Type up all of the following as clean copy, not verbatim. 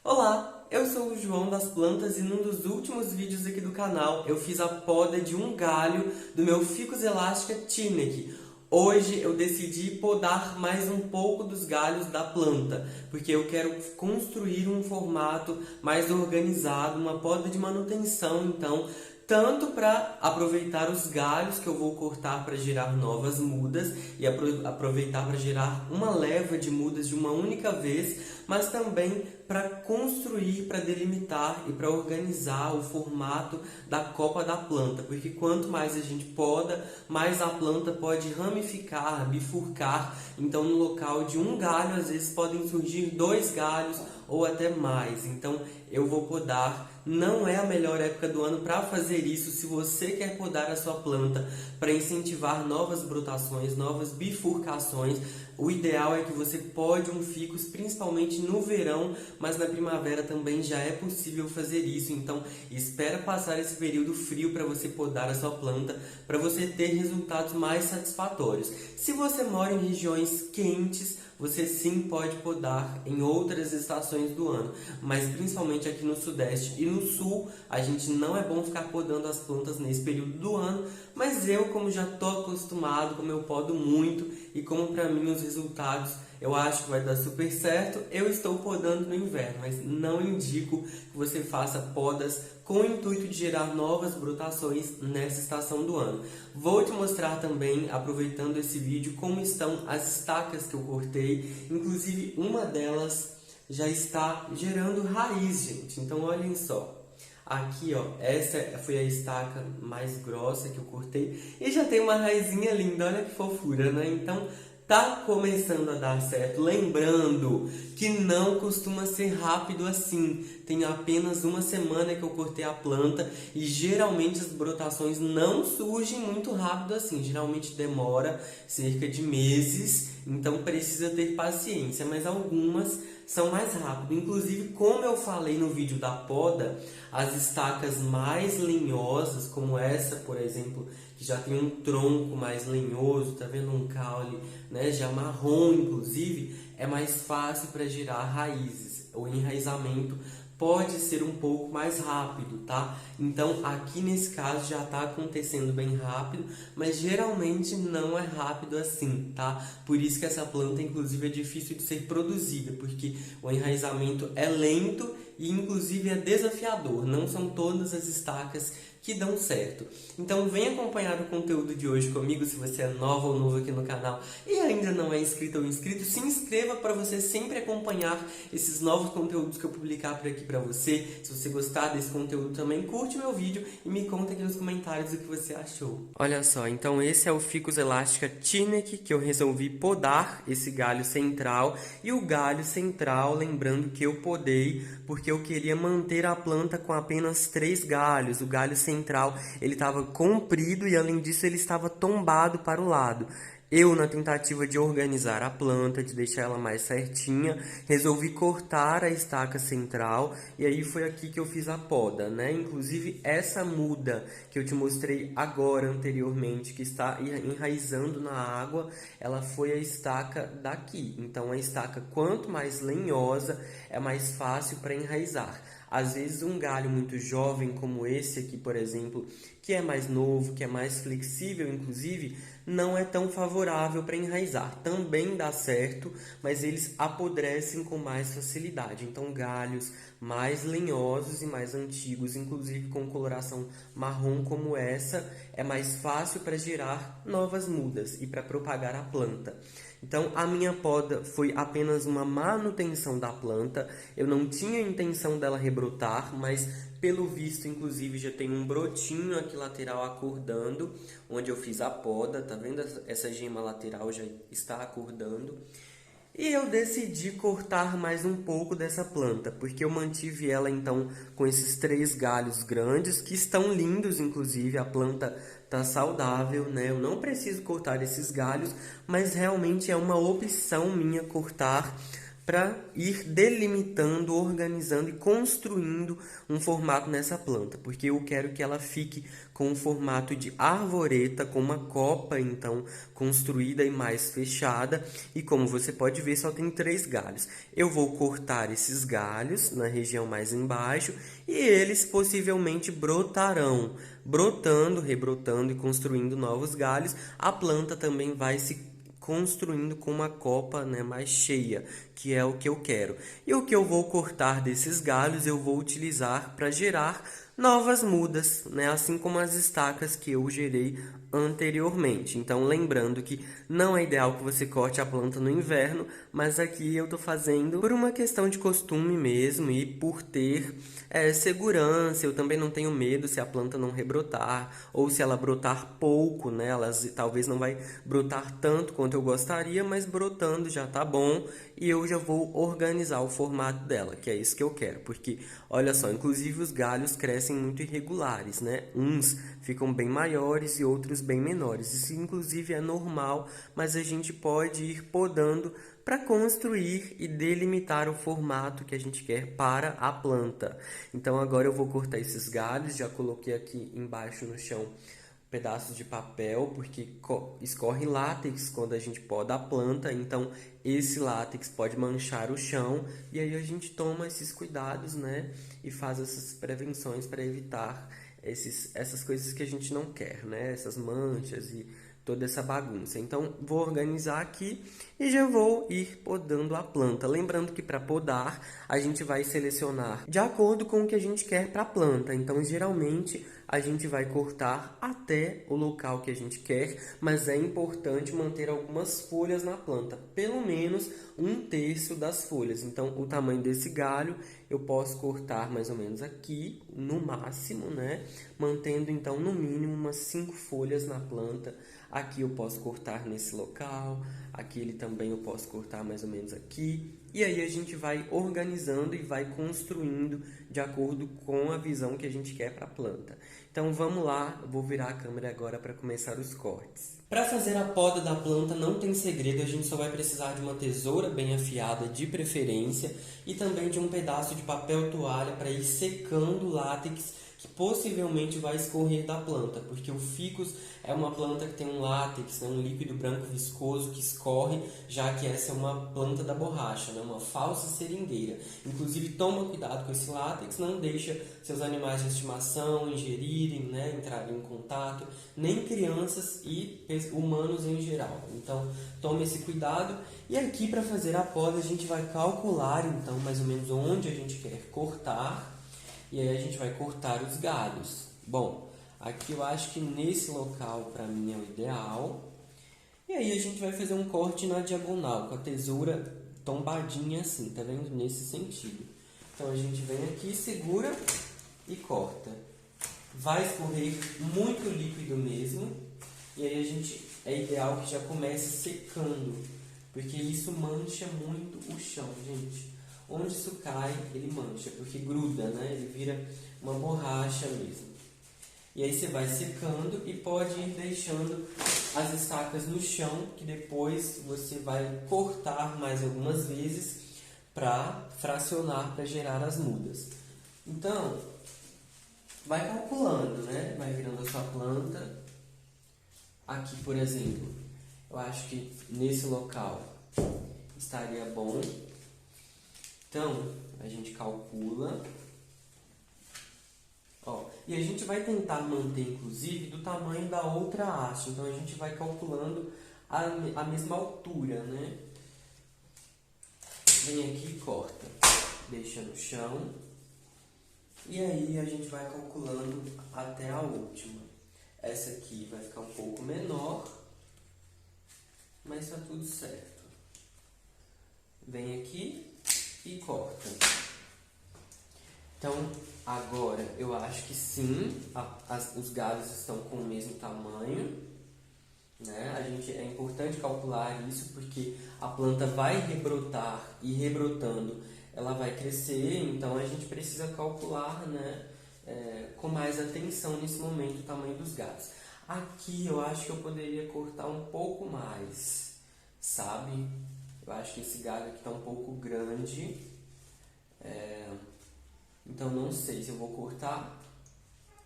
Olá, eu sou o João das Plantas e num dos últimos vídeos aqui do canal eu fiz a poda de um galho do meu Ficus elastica Tineke. Hoje eu decidi podar mais um pouco dos galhos da planta, porque eu quero construir um formato mais organizado, uma poda de manutenção, então, tanto para aproveitar os galhos que eu vou cortar para gerar novas mudas e aproveitar para gerar uma leva de mudas de uma única vez, mas também para construir, para delimitar e para organizar o formato da copa da planta, porque quanto mais a gente poda, mais a planta pode ramificar, bifurcar. Então, no local de um galho, às vezes podem surgir dois galhos ou até mais. Então, eu vou podar. Não é a melhor época do ano para fazer isso. Se você quer podar a sua planta para incentivar novas brotações, novas bifurcações, o ideal é que você pode um ficus principalmente no verão, mas na primavera também já é possível fazer isso. Então, espera passar esse período frio para você podar a sua planta, para você ter resultados mais satisfatórios. Se você mora em regiões quentes, você sim pode podar em outras estações do ano, mas principalmente aqui no Sudeste e no Sul, a gente não é bom ficar podando as plantas nesse período do ano, mas eu, como já estou acostumado, como eu podo muito e como para mim os resultados eu acho que vai dar super certo, eu estou podando no inverno, mas não indico que você faça podas com o intuito de gerar novas brotações nessa estação do ano. Vou te mostrar também, aproveitando esse vídeo, como estão as estacas que eu cortei. Inclusive, uma delas já está gerando raiz, gente. Então, olhem só. Aqui, ó, essa foi a estaca mais grossa que eu cortei. E já tem uma raizinha linda, olha que fofura, né? Então, tá começando a dar certo. Lembrando que não costuma ser rápido assim. Tem apenas uma semana que eu cortei a planta e geralmente as brotações não surgem muito rápido assim. Geralmente demora cerca de meses, então precisa ter paciência, mas algumas são mais rápido. Inclusive, como eu falei no vídeo da poda, as estacas mais lenhosas, como essa, por exemplo, que já tem um tronco mais lenhoso, tá vendo um caule, né, já marrom inclusive, é mais fácil para gerar raízes. O enraizamento pode ser um pouco mais rápido, tá? Então, aqui nesse caso já está acontecendo bem rápido, mas geralmente não é rápido assim, tá? Por isso que essa planta, inclusive, é difícil de ser produzida, porque o enraizamento é lento e, inclusive, é desafiador. Não são todas as estacas que dão certo. Então, vem acompanhar o conteúdo de hoje comigo. Se você é nova ou novo aqui no canal e ainda não é inscrito ou inscrito, se inscreva para você sempre acompanhar esses novos conteúdos que eu publicar por aqui para você. Se você gostar desse conteúdo também, curte meu vídeo e me conta aqui nos comentários o que você achou. Olha só, então esse é o Ficus elastica Tineke, que eu resolvi podar esse galho central. E o galho central, lembrando que eu podei porque eu queria manter a planta com apenas 3 galhos. O galho central, ele estava comprido e além disso ele estava tombado para o lado. Eu, na tentativa de organizar a planta, de deixar ela mais certinha, resolvi cortar a estaca central e aí foi aqui que eu fiz a poda, né? Inclusive essa muda que eu te mostrei agora anteriormente, que está enraizando na água, ela foi a estaca daqui. Então a estaca, quanto mais lenhosa, é mais fácil para enraizar. Às vezes um galho muito jovem como esse aqui, por exemplo, que é mais novo, que é mais flexível, inclusive, não é tão favorável para enraizar. Também dá certo, mas eles apodrecem com mais facilidade. Então, galhos mais lenhosos e mais antigos, inclusive com coloração marrom como essa, é mais fácil para gerar novas mudas e para propagar a planta. Então, a minha poda foi apenas uma manutenção da planta. Eu não tinha intenção dela rebrotar, mas pelo visto, inclusive, já tem um brotinho aqui lateral acordando, onde eu fiz a poda. Tá vendo? Essa gema lateral já está acordando. E eu decidi cortar mais um pouco dessa planta, porque eu mantive ela então com esses 3 galhos grandes, que estão lindos, inclusive, a planta tá saudável, né? Eu não preciso cortar esses galhos, mas realmente é uma opção minha cortar, para ir delimitando, organizando e construindo um formato nessa planta, porque eu quero que ela fique com um formato de arvoreta, com uma copa então construída e mais fechada. E como você pode ver, só tem 3 galhos. Eu vou cortar esses galhos na região mais embaixo e eles possivelmente brotarão, brotando, rebrotando e construindo novos galhos. A planta também vai se construindo com uma copa, né, mais cheia, que é o que eu quero. E o que eu vou cortar desses galhos eu vou utilizar para gerar novas mudas, né, assim como as estacas que eu gerei anteriormente. Então, lembrando que não é ideal que você corte a planta no inverno, mas aqui eu estou fazendo por uma questão de costume mesmo e por ter segurança. Eu também não tenho medo se a planta não rebrotar ou se ela brotar pouco, né? Ela talvez não vai brotar tanto quanto eu gostaria, mas brotando já tá bom e eu já vou organizar o formato dela, que é isso que eu quero, porque olha só, inclusive os galhos crescem muito irregulares, né? Uns ficam bem maiores e outros bem menores. Isso inclusive é normal, mas a gente pode ir podando para construir e delimitar o formato que a gente quer para a planta. Então agora eu vou cortar esses galhos, já coloquei aqui embaixo no chão pedaços de papel, porque escorre látex quando a gente poda a planta, então esse látex pode manchar o chão, e aí a gente toma esses cuidados, né, e faz essas prevenções para evitar essas coisas que a gente não quer, né, essas manchas e toda essa bagunça. Então vou organizar aqui e já vou ir podando a planta. Lembrando que para podar a gente vai selecionar de acordo com o que a gente quer para a planta. Então geralmente a gente vai cortar até o local que a gente quer, mas é importante manter algumas folhas na planta, pelo menos 1/3 das folhas. Então o tamanho desse galho eu posso cortar mais ou menos aqui, no máximo, né? Mantendo então no mínimo umas 5 folhas na planta. Aqui eu posso cortar nesse local, aqui ele também eu posso cortar mais ou menos aqui. E aí a gente vai organizando e vai construindo de acordo com a visão que a gente quer para a planta. Então vamos lá, eu vou virar a câmera agora para começar os cortes. Para fazer a poda da planta não tem segredo, a gente só vai precisar de uma tesoura bem afiada de preferência e também de um pedaço de papel toalha para ir secando o látex que possivelmente vai escorrer da planta, porque o ficus é uma planta que tem um látex, né, um líquido branco viscoso que escorre, já que essa é uma planta da borracha, né, uma falsa seringueira. Inclusive toma cuidado com esse látex, não deixa seus animais de estimação ingerirem, né, entrarem em contato, nem crianças e humanos em geral. Então tome esse cuidado. E aqui para fazer a poda a gente vai calcular então mais ou menos onde a gente quer cortar. E aí a gente vai cortar os galhos. Bom, aqui eu acho que nesse local para mim é o ideal. E aí a gente vai fazer um corte na diagonal, com a tesoura tombadinha assim, tá vendo? Nesse sentido. Então a gente vem aqui, segura e corta. Vai escorrer muito líquido mesmo. E aí é ideal que já comece secando, porque isso mancha muito o chão, gente. Onde isso cai, ele mancha, porque gruda, né? Ele vira uma borracha mesmo. E aí você vai secando e pode ir deixando as estacas no chão, que depois você vai cortar mais algumas vezes para fracionar, para gerar as mudas. Então, vai calculando, né? Vai virando a sua planta. Aqui, por exemplo, eu acho que nesse local estaria bom. Então, a gente calcula, ó, e a gente vai tentar manter, inclusive, do tamanho da outra haste. Então, a gente vai calculando a mesma altura, né? Vem aqui e corta, deixa no chão, e aí a gente vai calculando até a última. Essa aqui vai ficar um pouco menor, mas tá tudo certo. Vem aqui e corta. Então, agora eu acho que sim, os galhos estão com o mesmo tamanho, né? É importante calcular isso porque a planta vai rebrotar e rebrotando ela vai crescer, então a gente precisa calcular, né, com mais atenção nesse momento o tamanho dos galhos. Aqui eu acho que eu poderia cortar um pouco mais, sabe? Eu acho que esse galho aqui tá um pouco grande, então não sei se eu vou cortar.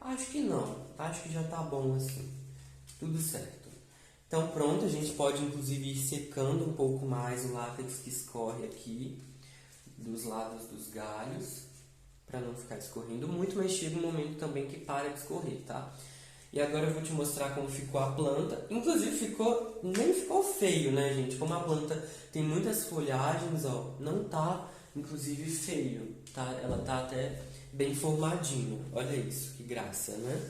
Acho que não, acho que já tá bom assim, tudo certo. Então pronto, a gente pode inclusive ir secando um pouco mais o látex que escorre aqui dos lados dos galhos, para não ficar escorrendo muito, mas chega um momento também que para de escorrer, tá? E agora eu vou te mostrar como ficou a planta. Inclusive nem ficou feio, né, gente? Como a planta tem muitas folhagens, ó, não tá, inclusive, feio, tá? Ela tá até bem formadinha. Olha isso, que graça, né?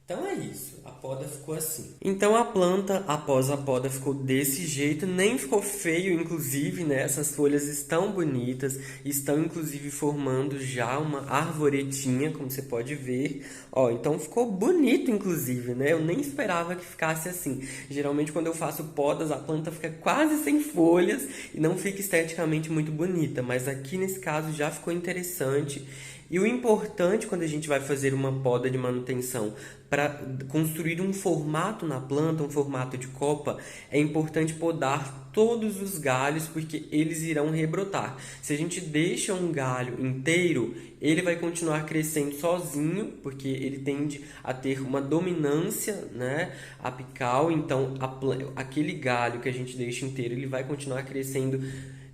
Então é isso, a poda ficou assim. Então a planta, após a poda, ficou desse jeito, nem ficou feio, inclusive, né? Essas folhas estão bonitas, estão inclusive formando já uma arvoretinha, como você pode ver. Ó, então ficou bonito, inclusive, né? Eu nem esperava que ficasse assim. Geralmente quando eu faço podas, a planta fica quase sem folhas e não fica esteticamente muito bonita, mas aqui nesse caso já ficou interessante. E o importante quando a gente vai fazer uma poda de manutenção para construir um formato na planta, um formato de copa, é importante podar todos os galhos porque eles irão rebrotar. Se a gente deixa um galho inteiro, ele vai continuar crescendo sozinho, porque ele tende a ter uma dominância, né, apical, então aquele galho que a gente deixa inteiro, ele vai continuar crescendo,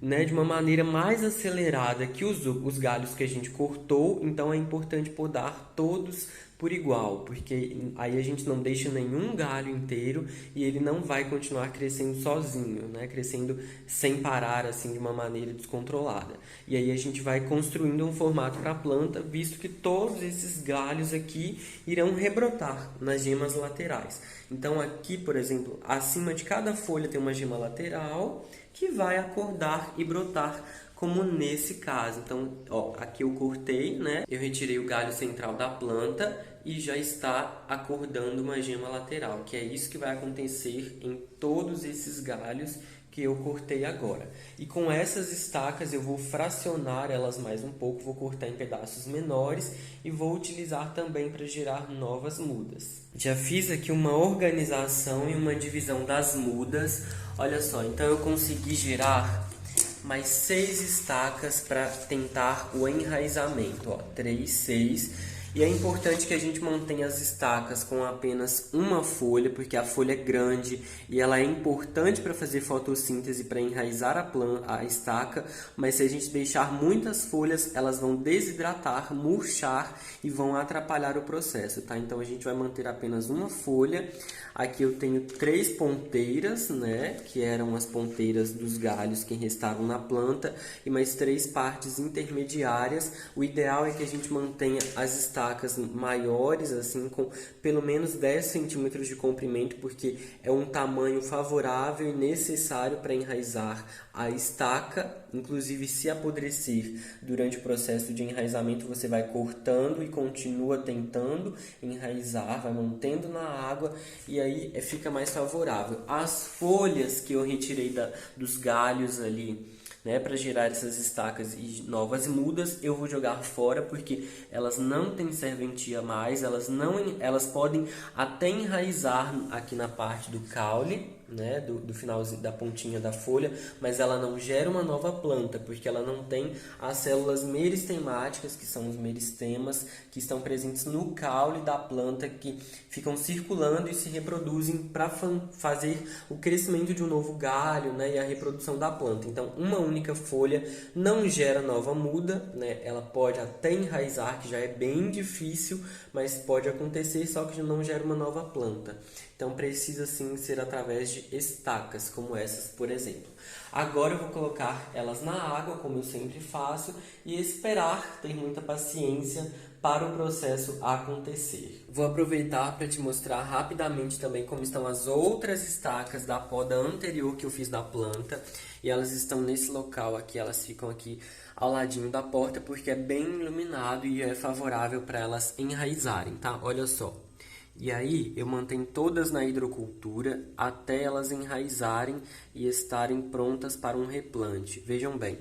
né, de uma maneira mais acelerada que os galhos que a gente cortou. Então é importante podar todos por igual, porque aí a gente não deixa nenhum galho inteiro e ele não vai continuar crescendo sozinho, né, crescendo sem parar assim de uma maneira descontrolada. E aí a gente vai construindo um formato para a planta, visto que todos esses galhos aqui irão rebrotar nas gemas laterais. Então aqui, por exemplo, acima de cada folha tem uma gema lateral que vai acordar e brotar, como nesse caso. Então, ó, aqui eu cortei, né? Eu retirei o galho central da planta e já está acordando uma gema lateral, que é isso que vai acontecer em todos esses galhos que eu cortei agora. E com essas estacas eu vou fracionar elas mais um pouco, vou cortar em pedaços menores e vou utilizar também para gerar novas mudas. Já fiz aqui uma organização e uma divisão das mudas. Olha só, então eu consegui gerar mais 6 estacas para tentar o enraizamento, ó, 3, 6. E é importante que a gente mantenha as estacas com apenas uma folha, porque a folha é grande e ela é importante para fazer fotossíntese, para enraizar a estaca, mas se a gente deixar muitas folhas, elas vão desidratar, murchar e vão atrapalhar o processo, tá? Então a gente vai manter apenas uma folha. Aqui eu tenho 3 ponteiras, né, que eram as ponteiras dos galhos que restavam na planta, e mais 3 partes intermediárias. O ideal é que a gente mantenha as estacas maiores, assim, com pelo menos 10 centímetros de comprimento, porque é um tamanho favorável e necessário para enraizar a estaca. Inclusive, se apodrecer durante o processo de enraizamento, você vai cortando e continua tentando enraizar, vai mantendo na água e aí fica mais favorável. As folhas que eu retirei dos galhos ali, né, para gerar essas estacas e novas mudas, eu vou jogar fora porque elas não têm serventia mais, elas podem até enraizar aqui na parte do caule, né, do finalzinho da pontinha da folha, mas ela não gera uma nova planta, porque ela não tem as células meristemáticas, que são os meristemas, que estão presentes no caule da planta, que ficam circulando e se reproduzem para fazer o crescimento de um novo galho, né, e a reprodução da planta. Então, uma única folha não gera nova muda, né, ela pode até enraizar, que já é bem difícil, mas pode acontecer, só que não gera uma nova planta. Então precisa sim ser através de estacas, como essas, por exemplo. Agora eu vou colocar elas na água, como eu sempre faço, e esperar, ter muita paciência para o processo acontecer. Vou aproveitar para te mostrar rapidamente também como estão as outras estacas da poda anterior que eu fiz da planta. E elas estão nesse local aqui, elas ficam aqui ao ladinho da porta, porque é bem iluminado e é favorável para elas enraizarem, tá? Olha só. E aí eu mantenho todas na hidrocultura até elas enraizarem e estarem prontas para um replante. Vejam bem,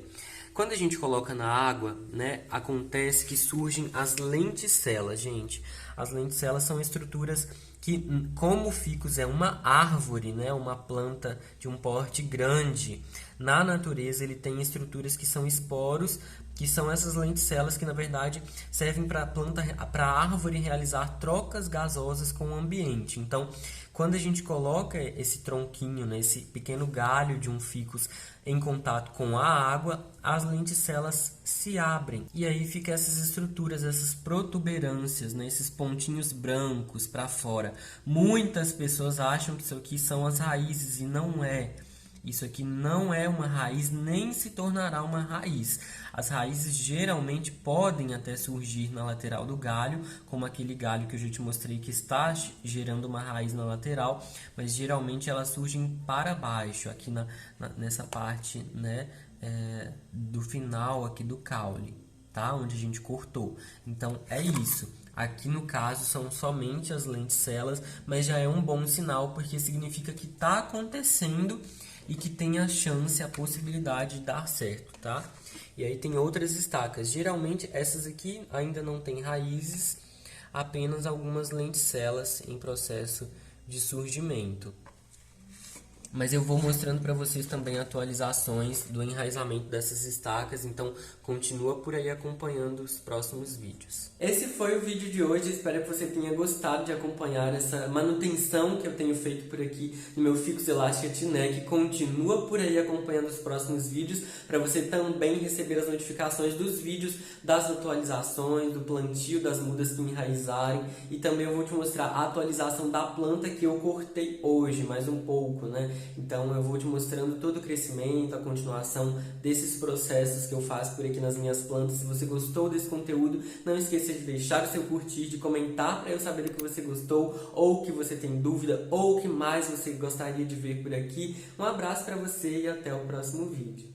Quando a gente coloca na água, né, acontece que surgem as lenticelas, gente. As lenticelas são estruturas que, como o ficus é uma árvore, né, uma planta de um porte grande, na natureza ele tem estruturas que são esporos, que são essas lenticelas que na verdade servem para a árvore realizar trocas gasosas com o ambiente. Então, quando a gente coloca esse tronquinho, né, esse pequeno galho de um ficus em contato com a água, as lenticelas se abrem e aí fica essas estruturas, essas protuberâncias, né, esses pontinhos brancos para fora. Muitas pessoas acham que isso aqui são as raízes e não é. Isso aqui não é uma raiz, nem se tornará uma raiz. As raízes geralmente podem até surgir na lateral do galho, como aquele galho que eu já te mostrei que está gerando uma raiz na lateral, mas geralmente elas surgem para baixo, aqui nessa parte, né, do final aqui do caule, tá? Onde a gente cortou. Então é isso. Aqui no caso são somente as lenticelas, mas já é um bom sinal porque significa que está acontecendo e que tem a chance, a possibilidade de dar certo, tá? E aí tem outras estacas. Geralmente essas aqui ainda não têm raízes, apenas algumas lenticelas em processo de surgimento. Mas eu vou mostrando para vocês também atualizações do enraizamento dessas estacas, então continua por aí acompanhando os próximos vídeos. Esse foi o vídeo de hoje, espero que você tenha gostado de acompanhar essa manutenção que eu tenho feito por aqui no meu Ficus Elástica T-Neck. Continua por aí acompanhando os próximos vídeos, para você também receber as notificações dos vídeos, das atualizações, do plantio das mudas que enraizarem, e também eu vou te mostrar a atualização da planta que eu cortei hoje, mais um pouco, né? Então eu vou te mostrando todo o crescimento, a continuação desses processos que eu faço por aqui nas minhas plantas. Se você gostou desse conteúdo, não esqueça de deixar o seu curtir, de comentar para eu saber do que você gostou, ou que você tem dúvida, ou o que mais você gostaria de ver por aqui. Um abraço para você e até o próximo vídeo.